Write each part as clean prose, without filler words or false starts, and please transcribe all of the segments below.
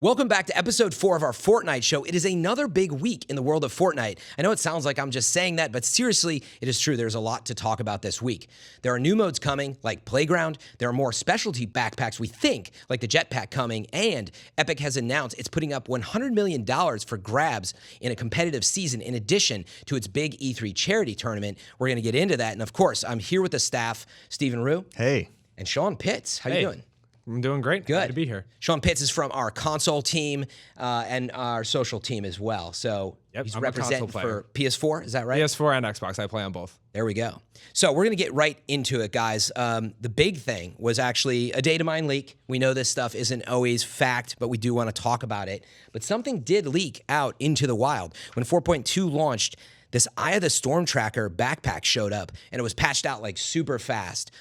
Welcome back to episode 4 of our Fortnite show. It is another big week in the world of Fortnite. I know it sounds like I'm just saying that, but seriously, it is true. There's a lot to talk about this week. There are new modes coming, like Playground. There are more specialty backpacks, we think, like the jetpack coming. And Epic has announced it's putting up $100 million for grabs in a competitive season, in addition to its big E3 charity tournament. We're going to get into that. And of course, I'm here with the staff, Stephen Rue. Hey. And Sean Pitts. How you doing? I'm doing great. Good. Happy to be here. Sean Pitts is from our console team and our social team as well. So he's representing for PS4, is that right? PS4 and Xbox. I play on both. There we go. So we're going to get right into it, guys. The big thing was actually a data mine leak. We know this stuff isn't always fact, but we do want to talk about it. But something did leak out into the wild. When 4.2 launched, this Eye of the Storm Tracker backpack showed up, and it was patched out like super fast.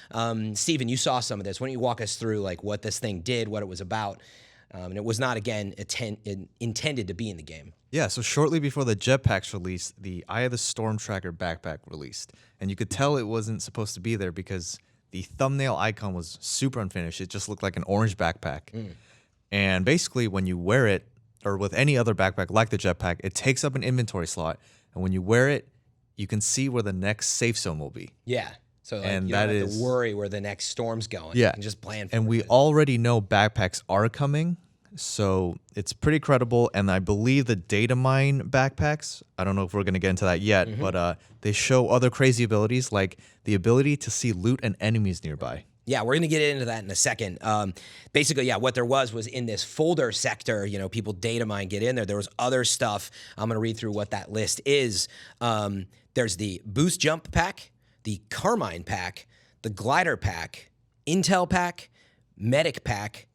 Steven, you saw some of this. Why don't you walk us through like what this thing did, what it was about? And it was not, again, intended to be in the game. Yeah, so shortly before the jetpacks released, the Eye of the Storm Tracker backpack released. And you could tell it wasn't supposed to be there because the thumbnail icon was super unfinished. It just looked like an orange backpack. And basically, when you wear it, or with any other backpack like the jetpack, it takes up an inventory slot. And when you wear it, you can see where the next safe zone will be. Yeah. So like, you don't have to worry where the next storm's going. Yeah. You can just plan for it. And we already know backpacks are coming, so it's pretty credible. And I believe the data mine backpacks, I don't know if we're going to get into that yet, but they show other crazy abilities, like the ability to see loot and enemies nearby. Yeah, we're going to get into that in a second. Basically, yeah, what there was in this folder sector, you know, people data mine, get in there. There was other stuff. I'm going to read through what that list is. There's the Boost Jump Pack, the Carmine Pack, the Glider Pack, Intel Pack, Medic Pack,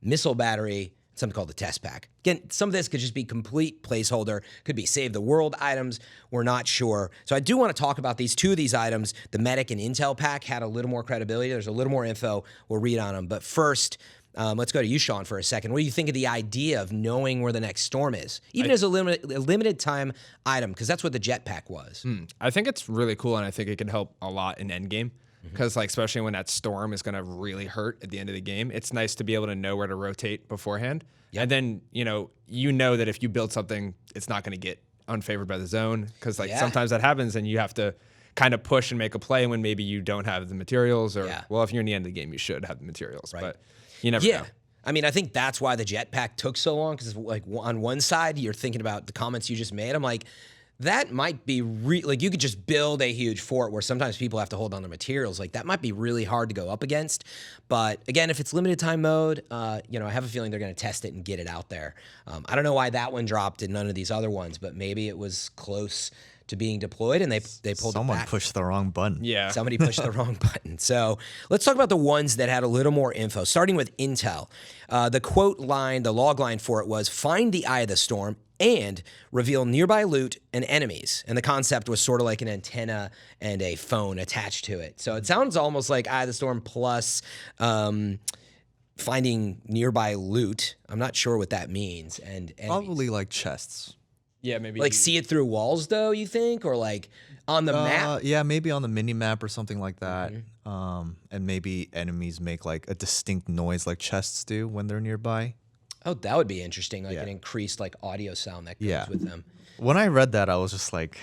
Missile Battery, something called the Test Pack. Again, some of this could just be complete placeholder, could be Save the World items. We're not sure. So I do want to talk about two of these items. The Medic and Intel Pack had a little more credibility. There's a little more info. We'll read on them. But first, let's go to you, Sean, for a second. What do you think of the idea of knowing where the next storm is, even as a limited time item? Because that's what the jetpack was. I think it's really cool, and I think it can help a lot in endgame. Because like especially when that storm is going to really hurt at the end of the game, it's nice to be able to know where to rotate beforehand. Yep. And then, you know that if you build something, it's not going to get unfavored by the zone. Because like sometimes that happens and you have to kind of push and make a play when maybe you don't have the materials. Or, well, if you're in the end of the game, you should have the materials. Right. But you never know. I mean, I think that's why the jetpack took so long. Because like on one side, you're thinking about the comments you just made. I'm like, that might be like you could just build a huge fort where sometimes people have to hold on to materials. Like that might be really hard to go up against. But again, if it's limited time mode, I have a feeling they're going to test it and get it out there. I don't know why that one dropped and none of these other ones, but maybe it was close to being deployed and they pulled it back. Someone pushed the wrong button. Yeah. Somebody pushed the wrong button. So let's talk about the ones that had a little more info, starting with Intel. The quote line, the log line for it was, find the Eye of the Storm and reveal nearby loot and enemies. And the concept was sort of like an antenna and a phone attached to it. So it sounds almost like Eye of the Storm plus finding nearby loot. I'm not sure what that means. And enemies. Probably like chests. Yeah, maybe. Like see it through walls, though, you think? Or like on the map? Yeah, maybe on the mini-map or something like that. And maybe enemies make like a distinct noise like chests do when they're nearby. Oh, that would be interesting, like an increased like audio sound that goes with them. When I read that, I was just like,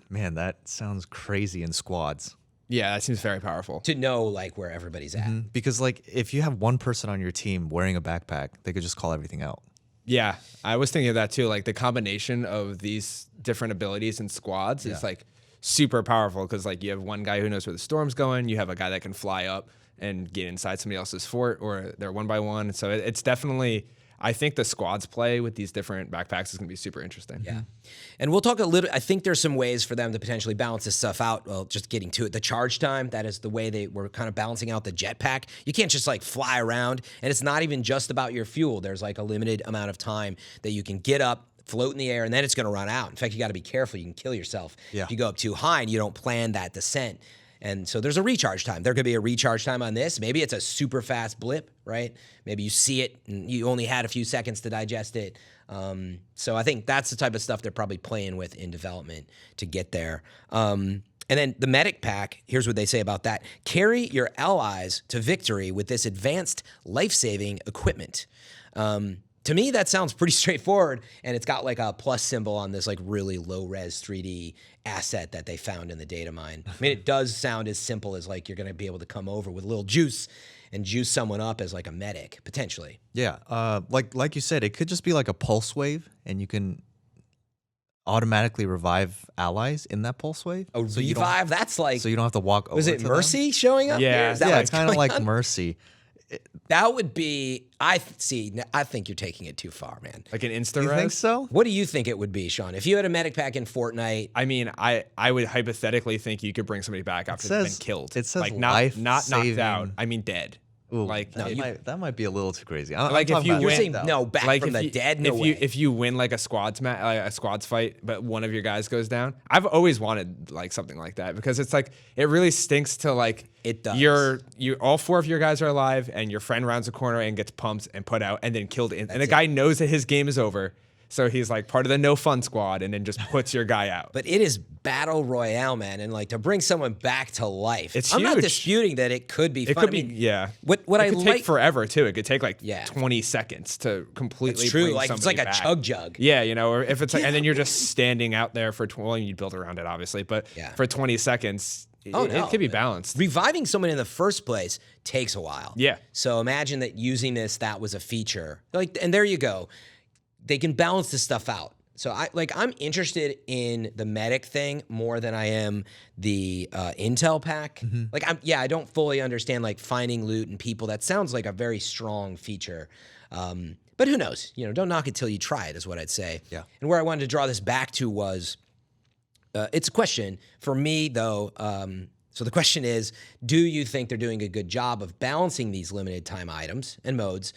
man, that sounds crazy in squads. Yeah, that seems very powerful. To know like where everybody's at. Because like if you have one person on your team wearing a backpack, they could just call everything out. Yeah, I was thinking of that too. Like the combination of these different abilities in squads is like super powerful because like you have one guy who knows where the storm's going. You have a guy that can fly up and get inside somebody else's fort, or they're one by one. So it's definitely... I think the squads play with these different backpacks is going to be super interesting. Yeah. And we'll talk a little, I think there's some ways for them to potentially balance this stuff out. Well, just getting to it. The charge time, that is the way they were kind of balancing out the jetpack. You can't just like fly around, and it's not even just about your fuel. There's like a limited amount of time that you can get up, float in the air, and then it's going to run out. In fact, you got to be careful. You can kill yourself if you go up too high and you don't plan that descent. And so there's a recharge time. There could be a recharge time on this. Maybe it's a super fast blip, right? Maybe you see it and you only had a few seconds to digest it. So I think that's the type of stuff they're probably playing with in development to get there. And then the Medic Pack, here's what they say about that. Carry your allies to victory with this advanced life-saving equipment. To me, that sounds pretty straightforward, and it's got like a plus symbol on this like really low-res 3D asset that they found in the data mine. I mean, it does sound as simple as like you're going to be able to come over with a little juice and juice someone up as like a medic, potentially. Yeah, like you said, it could just be like a pulse wave, and you can automatically revive allies in that pulse wave. A revive? That's like... So you don't have to walk over Was it to Mercy showing up? Yeah. here? Is that Yeah, what's it's kind of going like on? Mercy. That would be... I think you're taking it too far, man. Like an insta You think so? What do you think it would be, Sean? If you had a medic pack in Fortnite... I mean, I would hypothetically think you could bring somebody back after they've been killed. It says like life not knocked saving. out. I mean, dead. Ooh, Like that might be a little too crazy. Like, if you You're win- saying no, back like from if the you, dead? No if way. you if you win like a squads fight, but one of your guys goes down. I've always wanted like something like that because it's like it really stinks to like It does. You all 4 of your guys are alive and your friend rounds a corner and gets pumped and put out and then killed and the guy knows that his game is over. So he's like part of the no fun squad and then just puts your guy out. But it is battle royale, man, and like to bring someone back to life. It's I'm not huge. disputing that it could be. It fun. could be, yeah. What it I could like take forever too. It could take like Yeah. 20 seconds to completely. It's true. bring Like it's like somebody a back. chug jug. Yeah, you know, or if it's like, and then you're just standing out there for 20. Well, you build around it obviously, but Yeah. for 20 seconds, Oh, it no. could be balanced. Reviving someone in the first place takes a while. Yeah. So imagine that using that was a feature. Like, and there you go. They can balance this stuff out. So I'm interested in the medic thing more than I am the intel pack. Like I don't fully understand like finding loot and people. That sounds like a very strong feature. But who knows? You know, don't knock it till you try it is what I'd say. Yeah. And where I wanted to draw this back to was it's a question for me though. So the question is, do you think they're doing a good job of balancing these limited time items and modes?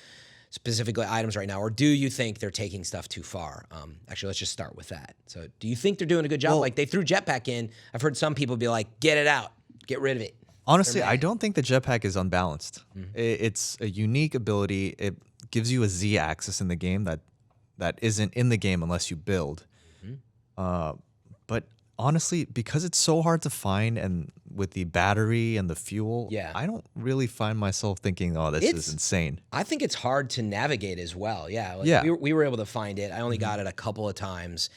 Specifically items right now, or do you think they're taking stuff too far? Actually, let's just start with that. So do you think they're doing a good job? Well- Like they threw jetpack in. I've heard some people be like, get it out, get rid of it. Honestly, I don't think the jetpack is unbalanced. It's a unique ability. It gives you a Z axis in the game that isn't in the game unless you build. But honestly, because it's so hard to find and with the battery and the fuel, Yeah. I don't really find myself thinking, oh, this is insane. I think it's hard to navigate as well. Yeah. Like Yeah. We were able to find it. I only got it a couple of times.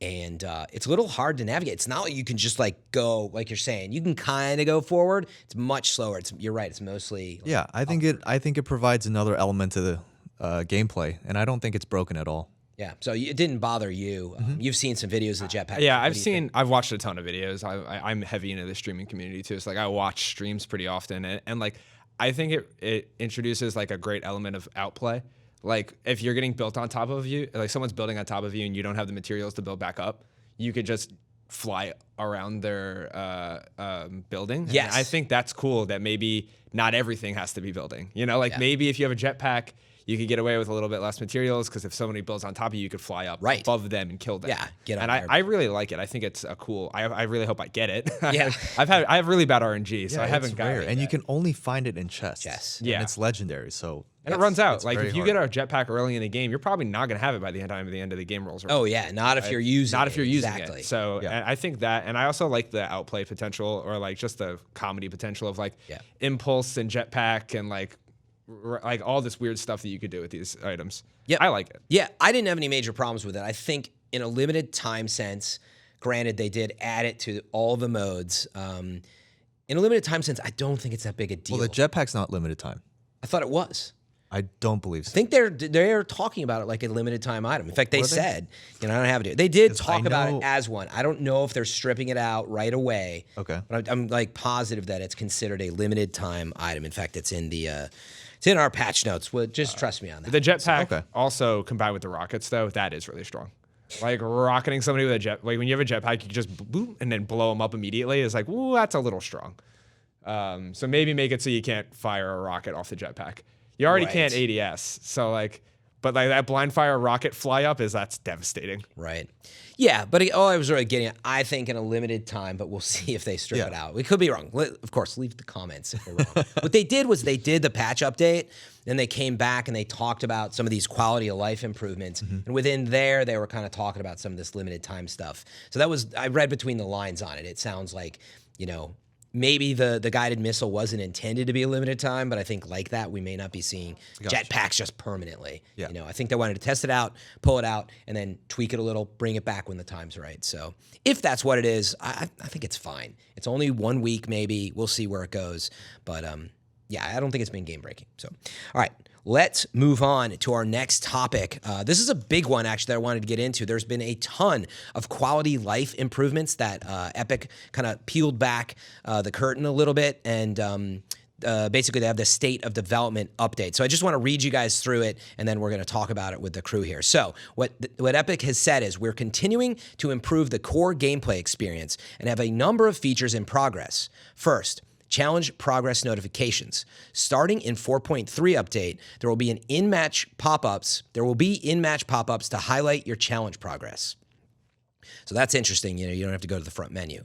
And it's a little hard to navigate. It's not like you can just like go, like you're saying. You can kind of go forward. It's much slower. You're right. It's mostly like, Yeah, I think it provides another element to the gameplay, and I don't think it's broken at all. yeah. So it didn't bother you. You've seen some videos of the jetpack. Yeah, What I've do you think? I've watched a ton of videos. I'm heavy into the streaming community too. So like I watch streams pretty often, and like I think it introduces like a great element of outplay. Like if you're getting built on top of you, like someone's building on top of you, and you don't have the materials to build back up, you could just fly around their building. And Yes. I think that's cool. That maybe not everything has to be building. You know, like maybe if you have a jetpack, you could get away with a little bit less materials because if somebody builds on top of you, you could fly up Right. above them and kill them. Yeah, get and on there. I really like it. I think it's a cool. I really hope I get it. Yeah. I have really bad RNG, so I haven't it's got rare, it. and you can only find it in chests. Yes. And Yeah. it's legendary, so And it runs out. it's Like very if you hard. get a jetpack early in the game, you're probably not gonna have it by the time the end of the game rolls around. Oh yeah, not if you're using. Not if you're using exactly. it. So Yeah. and I think that, and I also like the outplay potential or like just the comedy potential of like Yeah. impulse and jetpack and like all this weird stuff that you could do with these items. Yep. I like it. Yeah, I didn't have any major problems with it. I think in a limited time sense, granted they did add it to all the modes. In a limited time sense, I don't think it's that big a deal. Well, the jetpack's not limited time. I thought it was. I don't believe so. I think they're talking about it like a limited time item. In fact, they Were they? said, I don't have it. They did 'Cause talk I about know- it as one. I don't know if they're stripping it out right away. Okay. But I'm like positive that it's considered a limited time item. In fact, it's in our patch notes. Well, just trust me on that. The jetpack okay. also combined with the rockets though, that is really strong. Like rocketing somebody with a jet, like when you have a jetpack, you can just boom and then blow them up immediately. Is like, ooh, that's a little strong. So maybe make it so you can't fire a rocket off the jetpack. You already Right. can't ADS, so like, but like that blind fire rocket fly up that's devastating. Right. Yeah, but all I was really getting at, I think in a limited time, but we'll see if they strip Yeah. it out. We could be wrong. Of course, leave the comments if we're wrong. What they did was they did the patch update, then they came back and they talked about some of these quality of life improvements. And within there, they were kind of talking about some of this limited time stuff. So I read between the lines on it. It sounds like, maybe the guided missile wasn't intended to be a limited time, but I think like that, we may not be seeing jetpacks just permanently. Yeah. I think they wanted to test it out, pull it out, and then tweak it a little, bring it back when the time's right. So if that's what it is, I think it's fine. It's only 1 week, maybe. We'll see where it goes. But yeah, I don't think it's been game breaking. So, all right. Let's move on to our next topic. This is a big one, actually, that I wanted to get into. There's been a ton of quality life improvements that Epic kind of peeled back the curtain a little bit, and basically they have the state of development update. So I just want to read you guys through it, and then we're going to talk about it with the crew here. So what Epic has said is we're continuing to improve the core gameplay experience and have a number of features in progress. First, challenge progress notifications. Starting in 4.3 update, there will be in-match pop-ups to highlight your challenge progress. So that's interesting. You don't have to go to the front menu.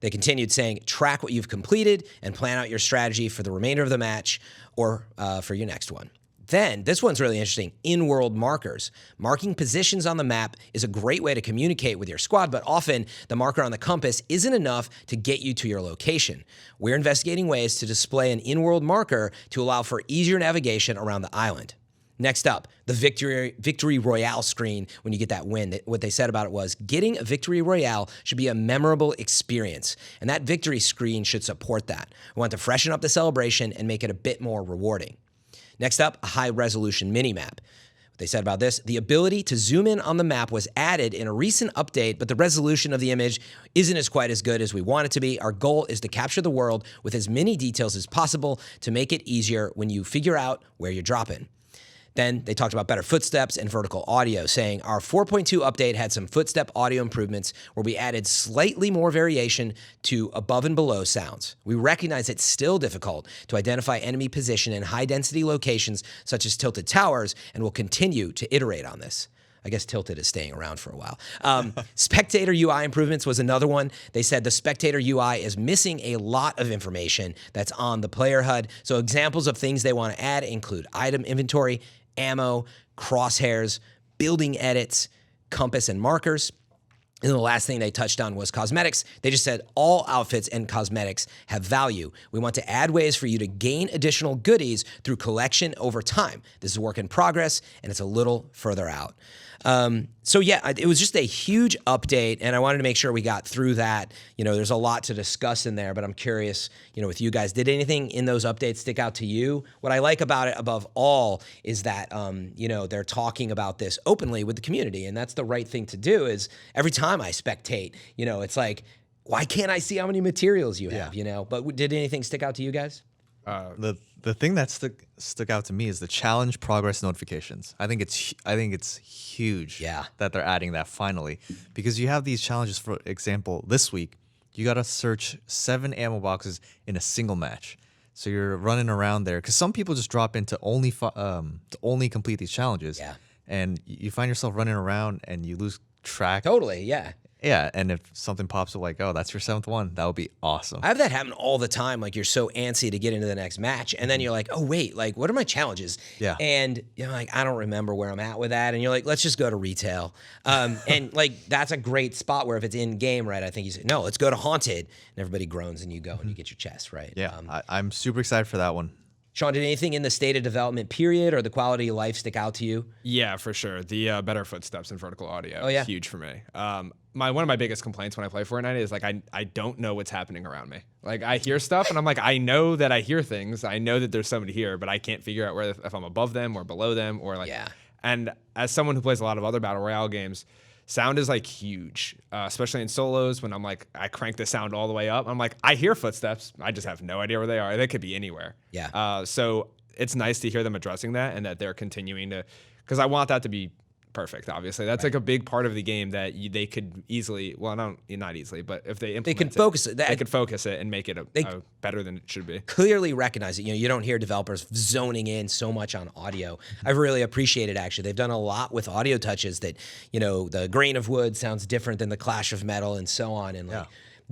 They continued saying, track what you've completed and plan out your strategy for the remainder of the match or for your next one. Then, this one's really interesting, in-world markers. Marking positions on the map is a great way to communicate with your squad, but often the marker on the compass isn't enough to get you to your location. We're investigating ways to display an in-world marker to allow for easier navigation around the island. Next up, the Victory Royale screen when you get that win. What they said about it was, getting a Victory Royale should be a memorable experience, and that victory screen should support that. We want to freshen up the celebration and make it a bit more rewarding. Next up, a high-resolution minimap. What they said about this, the ability to zoom in on the map was added in a recent update, but the resolution of the image isn't quite as good as we want it to be. Our goal is to capture the world with as many details as possible to make it easier when you figure out where you're dropping. Then they talked about better footsteps and vertical audio, saying our 4.2 update had some footstep audio improvements where we added slightly more variation to above and below sounds. We recognize it's still difficult to identify enemy position in high-density locations such as tilted towers, and will continue to iterate on this. I guess Tilted is staying around for a while. Spectator UI improvements was another one. They said the Spectator UI is missing a lot of information that's on the player HUD. So examples of things they want to add include item inventory, ammo, crosshairs, building edits, compass, and markers. And the last thing they touched on was cosmetics. They just said all outfits and cosmetics have value. We want to add ways for you to gain additional goodies through collection over time. This is a work in progress, and it's a little further out. So yeah, it was just a huge update, and I wanted to make sure we got through that. There's a lot to discuss in there, but I'm curious, with you guys, did anything in those updates stick out to you? What I like about it above all is that, they're talking about this openly with the community, and that's the right thing to do. Is every time I spectate, it's like, why can't I see how many materials you have, But did anything stick out to you guys? The thing that stuck out to me is the challenge progress notifications. I think it's huge that they're adding that finally, because you have these challenges. For example, this week you got to search 7 ammo boxes in a single match. So you're running around there because some people just drop in to only complete these challenges. Yeah, and you find yourself running around and you lose track. Totally, yeah. Yeah, and if something pops up like, oh, that's your 7th one, that would be awesome. I have that happen all the time. Like, you're so antsy to get into the next match, and then you're like, oh, wait, like, what are my challenges? Yeah. And you're like, I don't remember where I'm at with that. And you're like, let's just go to retail. And, like, that's a great spot where if it's in-game, right, I think you say, no, let's go to Haunted. And everybody groans, and you go and you get your chest, right? Yeah, I'm super excited for that one. Sean, did anything in the state of development period or the quality of life stick out to you? Yeah, for sure. The better footsteps and vertical audio is huge for me. One of my biggest complaints when I play Fortnite is like I don't know what's happening around me. Like, I hear stuff and I'm like, I know that I hear things. I know that there's somebody here, but I can't figure out if I'm above them or below them or like. Yeah. And as someone who plays a lot of other battle royale games, sound is like huge, especially in solos when I'm like, I crank the sound all the way up. I'm like, I hear footsteps. I just have no idea where they are. They could be anywhere. Yeah. So it's nice to hear them addressing that and that they're continuing to, because I want that to be perfect, obviously. That's like a big part of the game that they could easily, well, not easily, but if they implement they could focus it. They could focus it and make it better than it should be. Clearly recognize it. You don't hear developers zoning in so much on audio. I've really appreciated, actually. They've done a lot with audio touches that, the grain of wood sounds different than the clash of metal and so on. And like,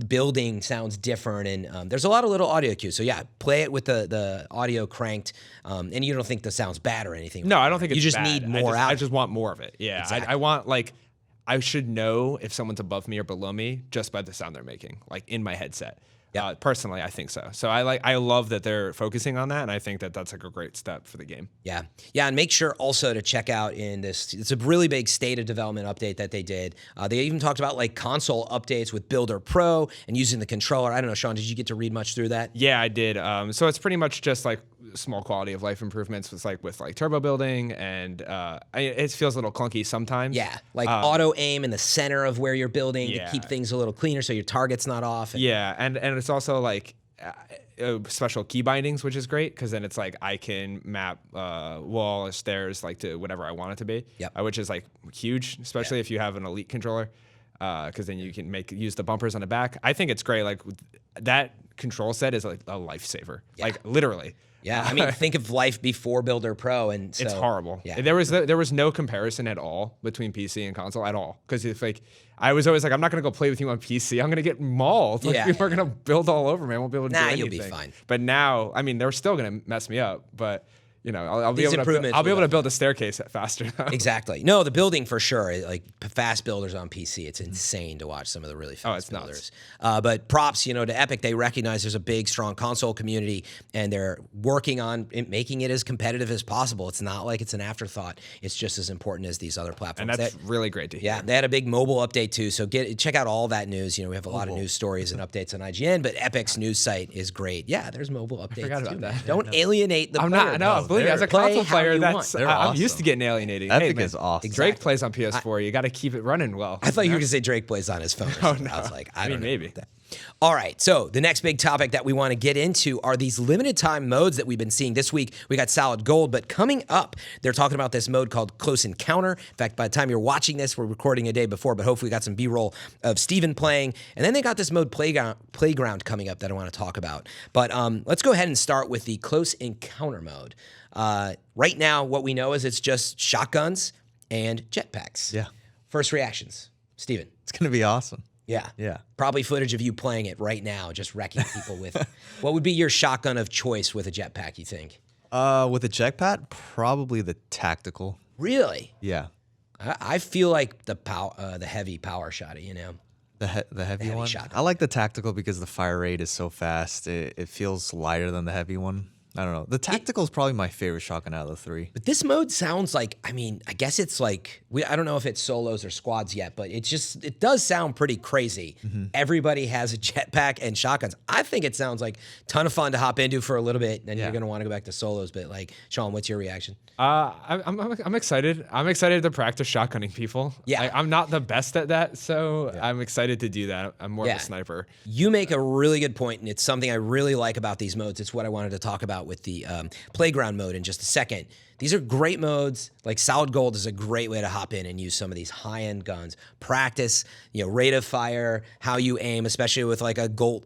building sounds different, and there's a lot of little audio cues. So yeah, play it with the audio cranked, and you don't think the sound's bad or anything. No, I don't think it's you just bad. need more out. I just want more of it. Yeah, exactly. I want, like, I should know if someone's above me or below me just by the sound they're making, like in my headset. Personally, I think so. So I love that they're focusing on that, and I think that that's like a great step for the game. Yeah. And make sure also to check out it's a really big state of development update that they did. They even talked about like console updates with Builder Pro and using the controller. I don't know, Sean, did you get to read much through that? Yeah, I did. So it's pretty much just like small quality of life improvements with turbo building, and it feels a little clunky sometimes. Yeah, like auto aim in the center of where you're building to keep things a little cleaner so your target's not off. And it's also like special key bindings, which is great because then it's like I can map wall or stairs like to whatever I want it to be, which is like huge, especially if you have an elite controller, because then you can use the bumpers on the back. I think it's great. Like that control set is like a lifesaver, like literally. Yeah, I mean, think of life before Builder Pro, and so, it's horrible. Yeah. There was no comparison at all between PC and console at all, because if like I was always like, I'm not gonna go play with you on PC. I'm gonna get mauled. Like, people are gonna build all over me. I won't be able to do anything. You'll be fine. But now, I mean, they're still gonna mess me up, but. You know, I'll be able to build a staircase faster. Exactly. No, the building for sure. Like fast builders on PC, it's insane to watch some of the really fast builders. But props, to Epic. They recognize there's a big, strong console community, and they're working on making it as competitive as possible. It's not like it's an afterthought. It's just as important as these other platforms. And that's really great to hear. Yeah, they had a big mobile update too. So check out all that news. We have a lot of news stories and updates on IGN, but Epic's news site is great. Yeah, there's mobile updates. I forgot about that. Don't alienate the player. Believe me, as a console player, I'm awesome. used to getting alienated. Epic is awesome. Drake plays on PS4. You got to keep it running well. I thought you were going to say Drake plays on his phone. Or something. No. I was like, I don't know. Maybe. All right, so the next big topic that we want to get into are these limited time modes that we've been seeing this week. We got Solid Gold, but coming up, they're talking about this mode called Close Encounter. In fact, by the time you're watching this, we're recording a day before, but hopefully we got some B-roll of Steven playing. And then they got this mode Playground coming up that I want to talk about. But let's go ahead and start with the Close Encounter mode. Right now, what we know is it's just shotguns and jetpacks. Yeah. First reactions, Steven. It's going to be awesome. Yeah. Probably footage of you playing it right now, just wrecking people with it. What would be your shotgun of choice with a jetpack, you think? With a jetpack, probably the tactical. Really? Yeah. I feel like the heavy power shotty, The heavy one? shotgun. I like the tactical because the fire rate is so fast. It feels lighter than the heavy one. I don't know. The tactical is probably my favorite shotgun out of the three. But this mode sounds like, I guess it's like, I don't know if it's solos or squads yet, but it does sound pretty crazy. Mm-hmm. Everybody has a jetpack and shotguns. I think it sounds like a ton of fun to hop into for a little bit, and you're going to want to go back to solos. But like, Sean, what's your reaction? I'm excited. I'm excited to practice shotgunning people. Yeah. I'm not the best at that, so I'm excited to do that. I'm more of a sniper. You make a really good point, and it's something I really like about these modes. It's what I wanted to talk about with the Playground mode in just a second. These are great modes. Like Solid Gold is a great way to hop in and use some of these high-end guns. Practice, rate of fire, how you aim, especially with like a gold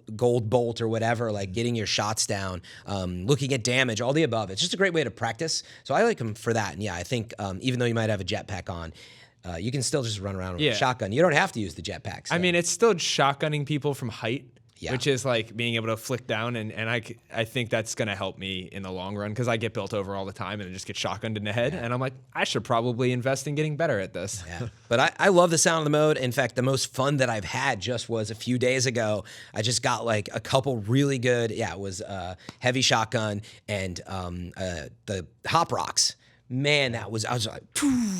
bolt or whatever, like getting your shots down, looking at damage, all the above. It's just a great way to practice. So I like them for that. And I think even though you might have a jetpack on, you can still just run around with a shotgun. You don't have to use the jetpack. So. I mean, it's still shotgunning people from height. Yeah. Which is like being able to flick down, and I think that's going to help me in the long run because I get built over all the time and I just get shotgunned in the head, and I'm like, I should probably invest in getting better at this. Yeah. But I love the sound of the mode. In fact, the most fun that I've had just was a few days ago. I just got like a couple really good, it was heavy shotgun and the hop rocks. Man, I was like,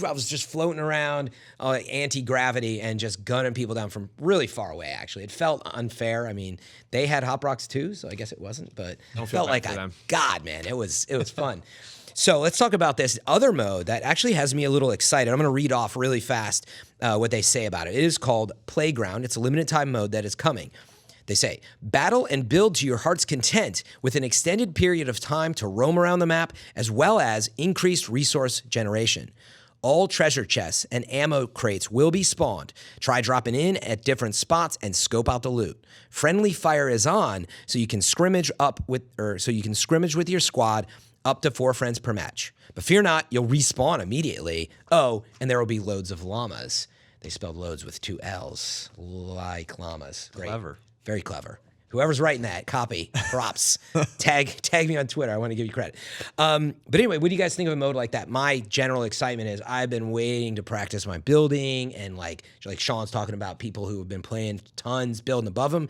I was just floating around anti-gravity and just gunning people down from really far away, actually. It felt unfair. I mean, they had hop rocks too, so I guess it wasn't, but it felt like, God, man, it was fun. So let's talk about this other mode that actually has me a little excited. I'm going to read off really fast what they say about it. It is called Playground. It's a limited time mode that is coming. They say, battle and build to your heart's content with an extended period of time to roam around the map, as well as increased resource generation. All treasure chests and ammo crates will be spawned. Try dropping in at different spots and scope out the loot. Friendly fire is on, so you can scrimmage with your squad up to 4 friends per match. But fear not, you'll respawn immediately. Oh, and there will be loads of llamas. They spelled loads with 2 L's, like llamas. Great. Clever. Very clever. Whoever's writing that copy, props. tag me on Twitter. I want to give you credit. But anyway, what do you guys think of a mode like that? My general excitement is I've been waiting to practice my building, and like Sean's talking about people who have been playing tons, building above them.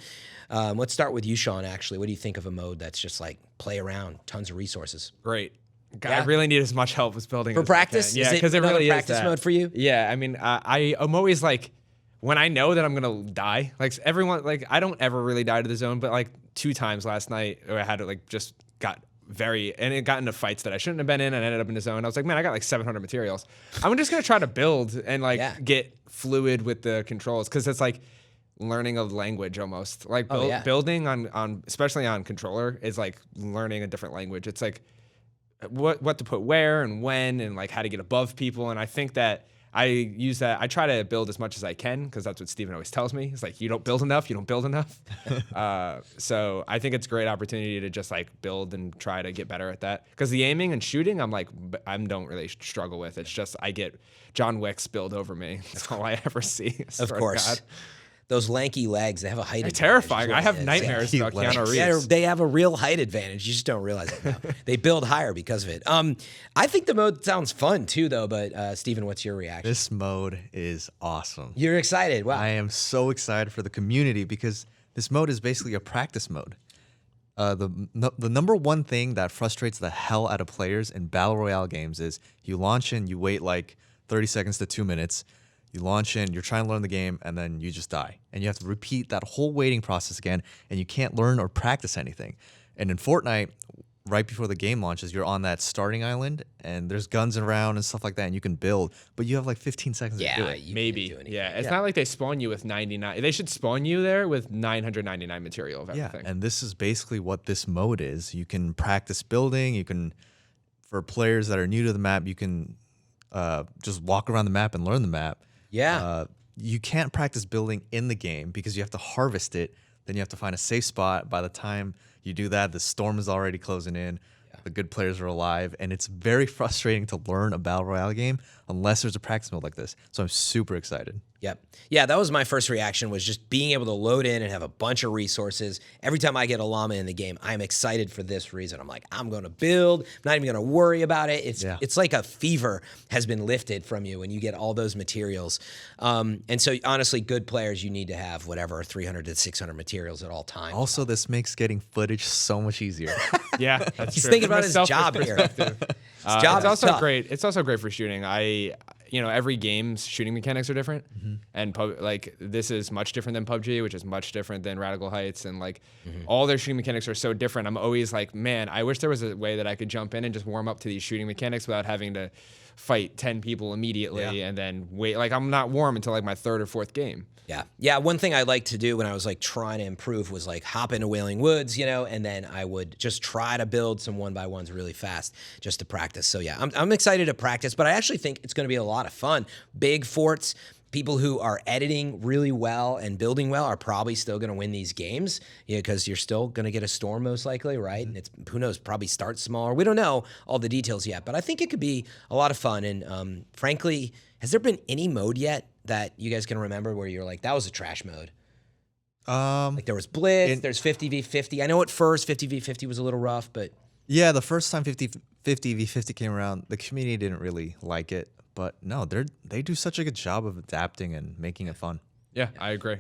Let's start with you, Sean. Actually, what do you think of a mode that's just like play around, tons of resources? Great. God, Yeah. I really need as much help with building For as I practice? can. Yeah, Is it because it another really is practice that. mode for you? Yeah, I mean, I'm always like, when I know that I'm gonna die, like everyone, like I don't ever really die to the zone, but like 2 times last night, I had to like just got and it got into fights that I shouldn't have been in, and ended up in the zone. I was like, man, I got like 700 materials. I'm just gonna try to build and like get fluid with the controls, because it's like learning a language almost. Like building on especially on controller is like learning a different language. It's like what to put where and when, and like how to get above people. And I think that I use that. I try to build as much as I can, because that's what Steven always tells me. It's like, you don't build enough, you don't build enough. So I think it's a great opportunity to just like build and try to get better at that. Because the aiming and shooting, I don't really struggle with. It's just I get John Wick's build over me. That's all I ever see. Of course. Those lanky legs, they have a height advantage. Terrifying. Well. I have nightmares about Keanu Reeves. Yeah, they have a real height advantage. You just don't realize it now. They build higher because of it. I think the mode sounds fun too, though. But Steven, what's your reaction? This mode is awesome. You're excited. Wow. I am so excited for the community, because this mode is basically a practice mode. The number one thing that frustrates the hell out of players in Battle Royale games is you launch in, you wait like 30 seconds to 2 minutes. You launch in, you're trying to learn the game, and then you just die. And you have to repeat that whole waiting process again, and you can't learn or practice anything. And in Fortnite, right before the game launches, you're on that starting island, and there's guns around and stuff like that, and you can build, but you have like 15 seconds to do it. Maybe. Yeah, it's not like they spawn you with 99. They should spawn you there with 999 material of everything. Yeah, and this is basically what this mode is. You can practice building. You can, for players that are new to the map, you can just walk around the map and learn the map. Yeah. You can't practice building in the game because you have to harvest it. Then you have to find a safe spot. By the time you do that, the storm is already closing in. The good players are alive. And it's very frustrating to learn a Battle Royale game unless there's a practice mode like this. So I'm super excited. Yep. Yeah, that was my first reaction, was just being able to load in and have a bunch of resources. Every time I get a llama in the game, I'm excited for this reason. I'm like, I'm going to build. I'm not even going to worry about it. It's like a fever has been lifted from you when you get all those materials. And so honestly, good players, you need to have whatever 300 to 600 materials at all times. Also, this makes getting footage so much easier. Yeah, that's He's true. thinking From a about his selfish job here. perspective. His job It's is also tough. great. It's also great for shooting. Every game's shooting mechanics are different, and like this is much different than PUBG, which is much different than Radical Heights, and like all their shooting mechanics are so different. I'm always like, man, I wish there was a way that I could jump in and just warm up to these shooting mechanics without having to fight 10 people immediately and then wait. Like, I'm not warm until like my 3rd or 4th game. Yeah. One thing I like to do when I was like trying to improve was like hop into Wailing Woods, and then I would just try to build some 1x1s really fast just to practice. So yeah, I'm excited to practice, but I actually think it's going to be a lot of fun. Big forts, people who are editing really well and building well are probably still going to win these games, because you're still going to get a storm most likely, right? And it's, who knows, probably start smaller. We don't know all the details yet, but I think it could be a lot of fun. And frankly, has there been any mode yet that you guys can remember where you're like, that was a trash mode? Like there was Blitz, there's 50v50. I know at first 50v50 was a little rough, but Yeah, the first time 50v50 came around, the community didn't really like it. But no, they do such a good job of adapting and making it fun. Yeah, I agree.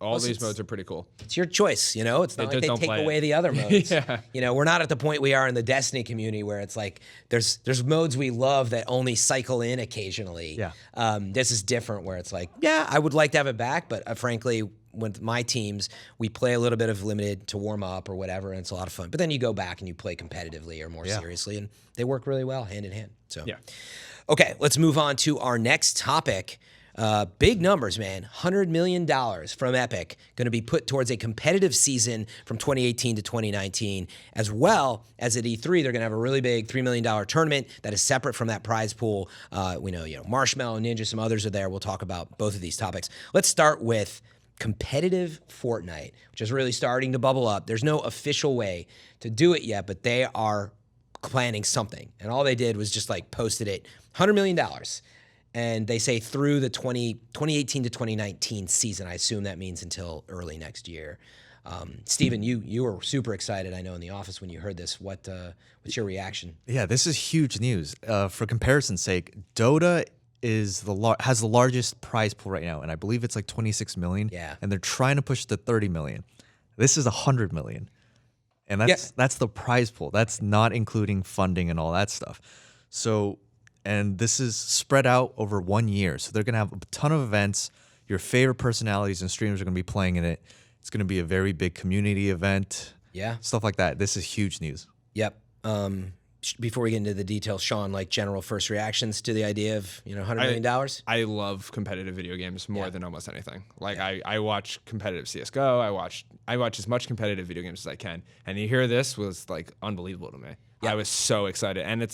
All these modes are pretty cool. it's your choice, It's not like they don't take play away it. the other modes. Yeah. We're not at the point we are in the Destiny community where it's like there's modes we love that only cycle in occasionally. Yeah. This is different where it's like, yeah, I would like to have it back, but frankly, with my teams, we play a little bit of limited to warm up or whatever, and it's a lot of fun. But then you go back and you play competitively or more seriously, and they work really well hand in hand. So Yeah. Okay, let's move on to our next topic. Big numbers, man. $100 million from Epic going to be put towards a competitive season from 2018 to 2019, as well as at E3. They're going to have a really big $3 million tournament that is separate from that prize pool. We know, Marshmallow, Ninja, some others are there. We'll talk about both of these topics. Let's start with competitive Fortnite, which is really starting to bubble up. There's no official way to do it yet, but they are planning something. And all they did was just like posted it, $100 million. And they say through the 2018 to 2019 season. I assume that means until early next year. Steven, you were super excited, I know, in the office when you heard this. What's your reaction? Yeah, this is huge news. For comparison's sake, Dota is has the largest prize pool right now, and I believe it's like 26 million. Yeah. And they're trying to push it to 30 million. This is 100 million. And that's the prize pool. That's not including funding and all that stuff. So, and this is spread out over 1 year. So they're going to have a ton of events. Your favorite personalities and streamers are going to be playing in it. It's going to be a very big community event. Yeah. Stuff like that. This is huge news. Yep. Before we get into the details, Sean, like general first reactions to the idea of, $100 million? I love competitive video games more than almost anything. Like I watch competitive CS:GO. I watch as much competitive video games as I can. And to hear this was like unbelievable to me. I was so excited. And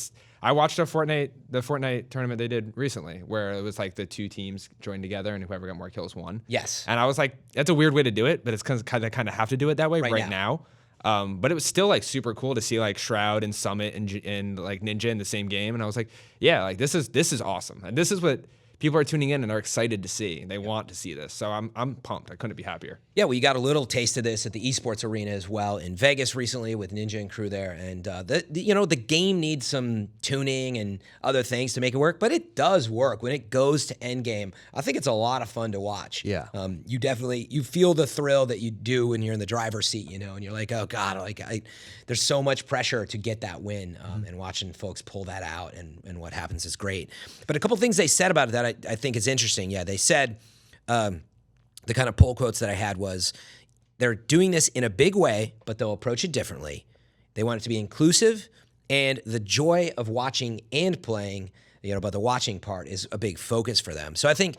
I watched the Fortnite tournament they did recently, where it was like the two teams joined together and whoever got more kills won. Yes. And I was like, that's a weird way to do it, but it's kind of have to do it that way right now. But it was still like super cool to see like Shroud and Summit and like Ninja in the same game, and I was like, yeah, like this is awesome, and this is what people are tuning in and are excited to see. They want to see this, so I'm pumped. I couldn't be happier. Yeah, well, you got a little taste of this at the esports arena as well in Vegas recently with Ninja and crew there, and the game needs some tuning and other things to make it work, but it does work when it goes to endgame. I think it's a lot of fun to watch. Yeah, you feel the thrill that you do when you're in the driver's seat, and you're like, oh god, there's so much pressure to get that win, and watching folks pull that out and what happens is great. But a couple things they said about it that I think is interesting. Yeah, they said. The kind of pull quotes that I had was, they're doing this in a big way, but they'll approach it differently. They want it to be inclusive, and the joy of watching and playing, but the watching part is a big focus for them. So I think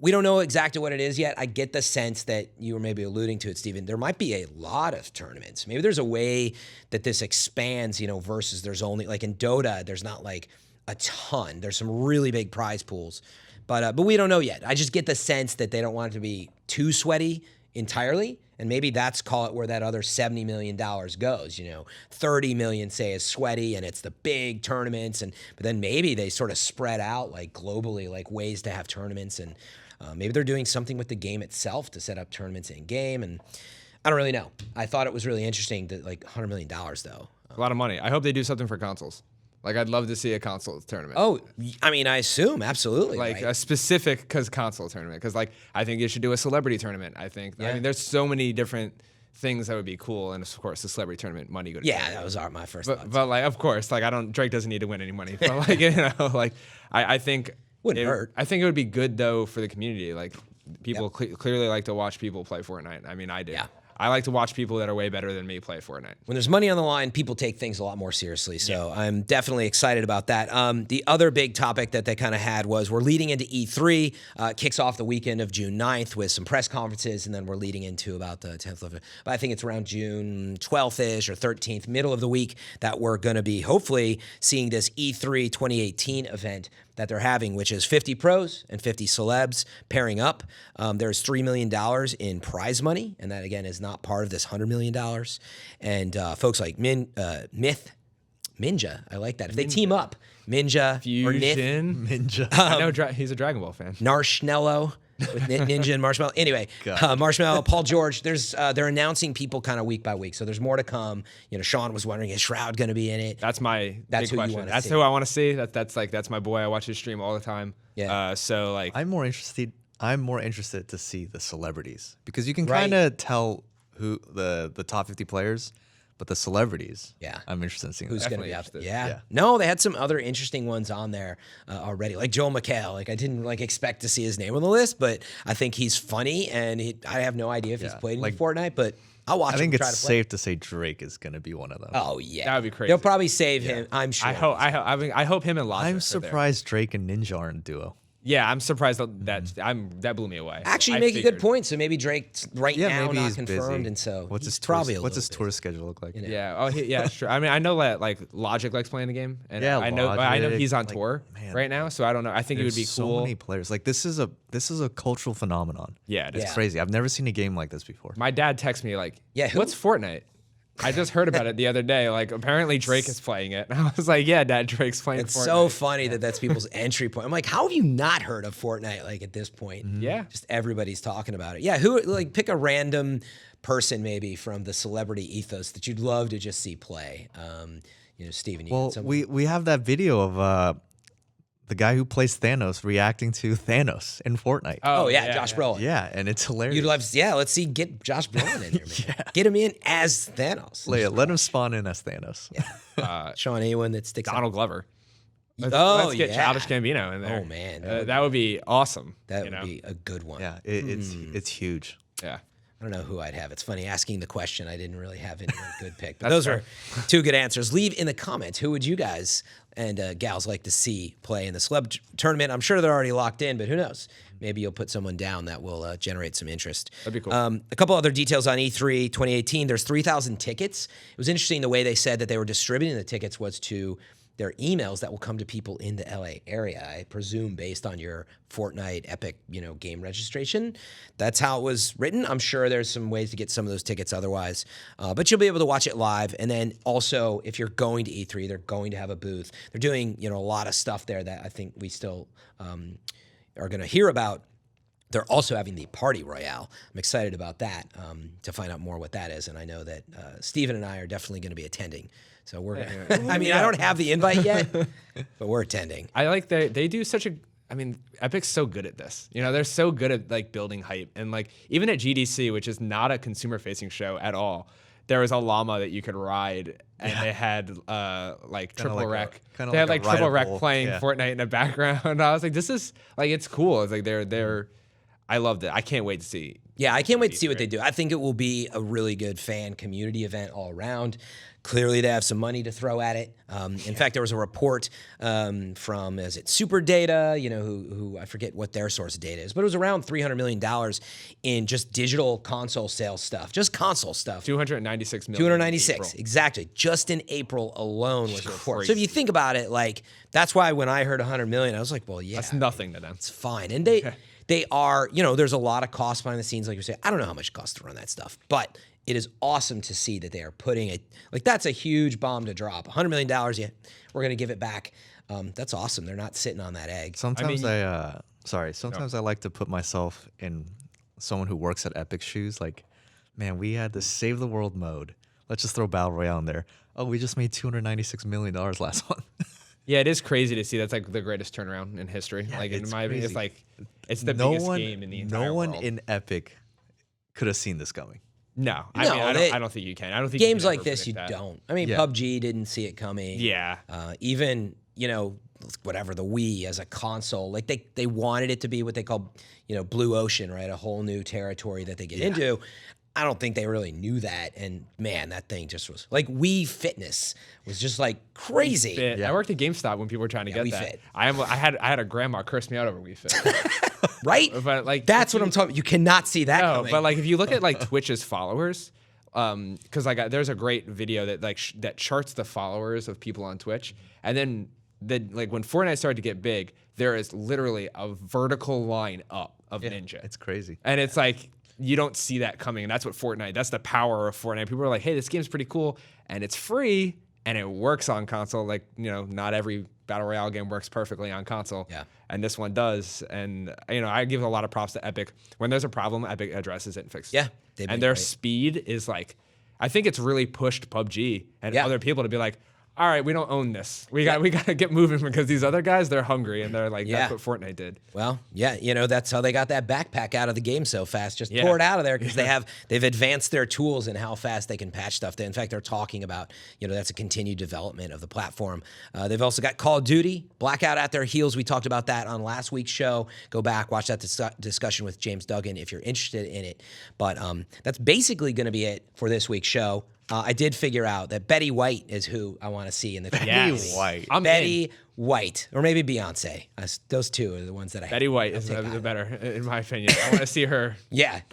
we don't know exactly what it is yet. I get the sense that you were maybe alluding to it, Steven. There might be a lot of tournaments. Maybe there's a way that this expands, versus there's only, like in Dota, there's not like a ton. There's some really big prize pools. But we don't know yet. I just get the sense that they don't want it to be too sweaty entirely, and maybe that's call it where that other $70 million goes. 30 million say is sweaty, and it's the big tournaments, but then maybe they sort of spread out like globally, like ways to have tournaments, and maybe they're doing something with the game itself to set up tournaments in game, and I don't really know. I thought it was really interesting that like $100 million though. A lot of money. I hope they do something for consoles. Like, I'd love to see a console tournament. Oh, I mean, I assume, absolutely. Like, a specific console tournament. Because, like, I think you should do a celebrity tournament, I think. Yeah. I mean, there's so many different things that would be cool. And, of course, the celebrity tournament, money go to Yeah, that was my first thought. But, like, of course, like, Drake doesn't need to win any money. But, like, I think... Wouldn't hurt. I think it would be good, though, for the community. Like, people clearly like to watch people play Fortnite. I mean, I do. Yeah. I like to watch people that are way better than me play Fortnite. When there's money on the line, people take things a lot more seriously. So I'm definitely excited about that. The other big topic that they kind of had was we're leading into E3. Kicks off the weekend of June 9th with some press conferences, and then we're leading into about the 10th of it. But I think it's around June 12th-ish or 13th, middle of the week, that we're going to be hopefully seeing this E3 2018 event that they're having, which is 50 pros and 50 celebs pairing up. There's $3 million in prize money, and that, again, is not part of this $100 million. And folks like Myth, Minja, I like that. If they team up, Minja Fusion. Or Nith. Ninja. I know he's a Dragon Ball fan. Narshmello. With Ninja and Marshmallow. Anyway, Marshmallow, Paul George. They're announcing people kind of week by week, so there's more to come. Sean was wondering, is Shroud going to be in it? That's my big who question. You want to That's see. who I want to see. That's my boy. I watch his stream all the time. Yeah. So like, I'm more interested to see the celebrities, because you can kind of tell who the top 50 players. But the celebrities, I'm interested in seeing who's that. going to be out there. Interested. Yeah. No, they had some other interesting ones on there already, like Joel McHale. Like I didn't expect to see his name on the list, but I think he's funny, and I have no idea if he's played in Fortnite, but I'll watch him. I think try it's to play. safe to say Drake is going to be one of them. Oh yeah, that would be crazy. They'll probably save him. I'm sure. I hope him and Logic. I'm surprised Drake and Ninja aren't a duo. Yeah, I'm surprised that blew me away. Actually, you make a good point. So maybe Drake's now maybe not he's confirmed, busy. and so what's his probably tour schedule look like? Yeah. Oh, yeah. Sure. I mean, I know that like Logic likes playing the game, and I know Logic, he's on tour right now, so I don't know. I think it would be cool. So many players. Like this is a cultural phenomenon. Yeah, it's crazy. I've never seen a game like this before. My dad texts me like, who? what's Fortnite? I just heard about it the other day. Like, apparently Drake is playing it. And I was like, yeah, Dad, Drake's playing It's Fortnite. so funny that that's people's entry point. I'm like, how have you not heard of Fortnite? Like at this point, Yeah. just everybody's talking about it. Yeah, who like pick a random person maybe from the celebrity ethos that you'd love to just see play. Steven. You Well, got someone? we have that video of the guy who plays Thanos reacting to Thanos in Fortnite. Oh yeah, Josh Brolin. Yeah, and it's hilarious. You'd love, let's see, get Josh Brolin in here, man. Get him in as Thanos. Let him spawn in as Thanos. Sean, anyone that sticks Donald Glover. Let's Get yeah. Childish Gambino in there. Oh, man. That would be awesome. That you would know? be a good one. Yeah, it's huge. Yeah. I don't know who I'd have. It's funny asking the question. I didn't really have any good pick. But those are two good answers. Leave in the comments, who would you guys and gals like to see play in the celeb tournament? I'm sure they're already locked in, but who knows? Maybe you'll put someone down that will generate some interest. That'd be cool. A couple other details on E3 2018. There's 3,000 tickets. It was interesting the way they said that they were distributing the tickets was to their emails that will come to people in the LA area. I presume based on your Fortnite Epic, game registration. That's how it was written. I'm sure there's some ways to get some of those tickets otherwise, but you'll be able to watch it live. And then also, if you're going to E3, they're going to have a booth. They're doing, a lot of stuff there that I think we still are going to hear about. They're also having the Party Royale. I'm excited about that to find out more what that is. And I know that Steven and I are definitely going to be attending. So we're going to, I don't have the invite yet, but we're attending. I like they do such a, Epic's so good at this. They're so good at like building hype. And like even at GDC, which is not a consumer facing show at all, there was a llama that you could ride and they had like triple rec. They had like triple rec playing Fortnite in the background. I was like, this is like, it's cool. It's like they're I loved it. I can't wait to see. Yeah, I can't wait to see what they do. I think it will be a really good fan community event all around. Clearly, they have some money to throw at it. In fact, there was a report from, is it Super Data, who I forget what their source of data is, but it was around $300 million in just digital console sales stuff, just console stuff. 296 million. 296, exactly. Just in April alone was the report. So if you think about it, like, that's why when I heard 100 million, I was like, well, yeah. That's nothing to them. It's fine. And they are, there's a lot of cost behind the scenes, like you say. I don't know how much it costs to run that stuff, but it is awesome to see that they are putting it, like that's a huge bomb to drop. $100 million, yeah, we're going to give it back. That's awesome. They're not sitting on that egg. Sometimes sometimes I like to put myself in someone who works at Epic's shoes. Like, man, we had this save the world mode. Let's just throw Battle Royale in there. Oh, we just made $296 million last month. Yeah, it is crazy to see. That's like the greatest turnaround in history. Yeah, like in my opinion, it's like it's the no biggest one, game in the entire No one world. in Epic could have seen this coming. No, I don't think you can. I don't think games you can like this you predict that. don't. I mean, PUBG didn't see it coming. Yeah. Even whatever, the Wii as a console, like they wanted it to be what they call blue ocean, right? A whole new territory that they get into. I don't think they really knew that, and man, that thing just was like Wii Fitness was just like crazy. Fit. I worked at GameStop when people were trying to get Wii that. Fit. I had a grandma curse me out over Wii Fit. Right? But like that's what I'm talking about. You cannot see that coming. But like if you look at like Twitch's followers, because like there's a great video that like that charts the followers of people on Twitch, and then like when Fortnite started to get big, there is literally a vertical line up of Ninja. It's crazy, and it's like. You don't see that coming, and that's what Fortnite. That's the power of Fortnite. People are like, "Hey, this game's pretty cool, and it's free, and it works on console." Like, not every battle royale game works perfectly on console. Yeah. And this one does. And I give a lot of props to Epic. When there's a problem, Epic addresses it and fixes it. Yeah. And their speed is like, I think it's really pushed PUBG and other people to be like, all right, we don't own this. We got to get moving because these other guys, they're hungry and they're like, that's what Fortnite did. Well, yeah, that's how they got that backpack out of the game so fast. Just pour it out of there because they've advanced their tools and how fast they can patch stuff. In fact, they're talking about, that's a continued development of the platform. They've also got Call of Duty, Blackout at their heels. We talked about that on last week's show. Go back, watch that discussion with James Duggan if you're interested in it. But that's basically going to be it for this week's show. I did figure out that Betty White is who I want to see in the Yes. White. Betty White, or maybe Beyonce. Those two are the ones that I Betty White is the better, in my opinion. I want to see her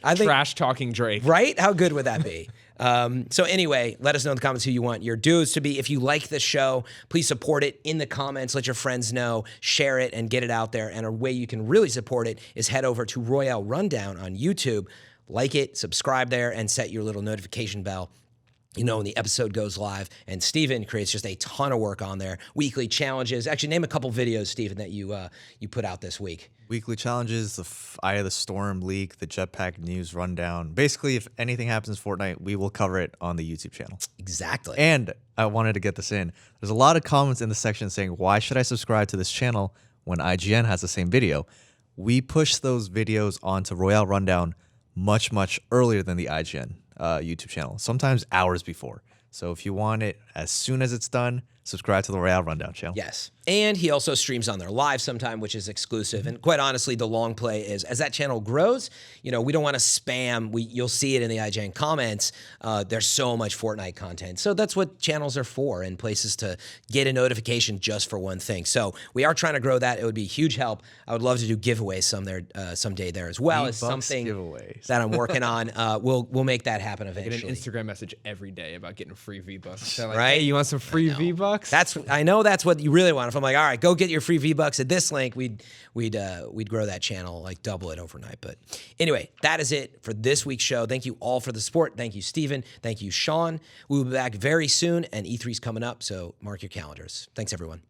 I think, trash talking Drake. Right? How good would that be? So anyway, let us know in the comments who you want your dudes to be. If you like the show, please support it in the comments. Let your friends know, share it, and get it out there. And a way you can really support it is head over to Royale Rundown on YouTube. Like it, subscribe there, and set your little notification bell. when the episode goes live. And Steven creates just a ton of work on there. Weekly challenges. Actually, name a couple videos, Steven, that you put out this week. Weekly challenges, the Eye of the Storm leak, the jetpack news rundown. Basically, if anything happens in Fortnite, we will cover it on the YouTube channel. Exactly. And I wanted to get this in. There's a lot of comments in the section saying, why should I subscribe to this channel when IGN has the same video? We push those videos onto Royale Rundown much, much earlier than the IGN YouTube channel, sometimes hours before. So if you want it as soon as it's done, subscribe to the Royale Rundown channel. Yes. And he also streams on there live sometime, which is exclusive. And quite honestly, the long play is as that channel grows, we don't want to spam. You'll see it in the IGN comments. There's so much Fortnite content. So that's what channels are for, and places to get a notification just for one thing. So we are trying to grow that. It would be a huge help. I would love to do giveaways someday there as well. As something giveaways that I'm working on. We'll make that happen eventually. I get an Instagram message every day about getting free V-Bucks. Like, right? Hey, you want some free V-Bucks? I know that's what you really want. If I'm like, all right, go get your free V-Bucks at this link, we'd grow that channel, like double it overnight. But anyway, that is it for this week's show. Thank you all for the support. Thank you, Steven. Thank you, Sean. We will be back very soon, and E3's coming up, so mark your calendars. Thanks, everyone.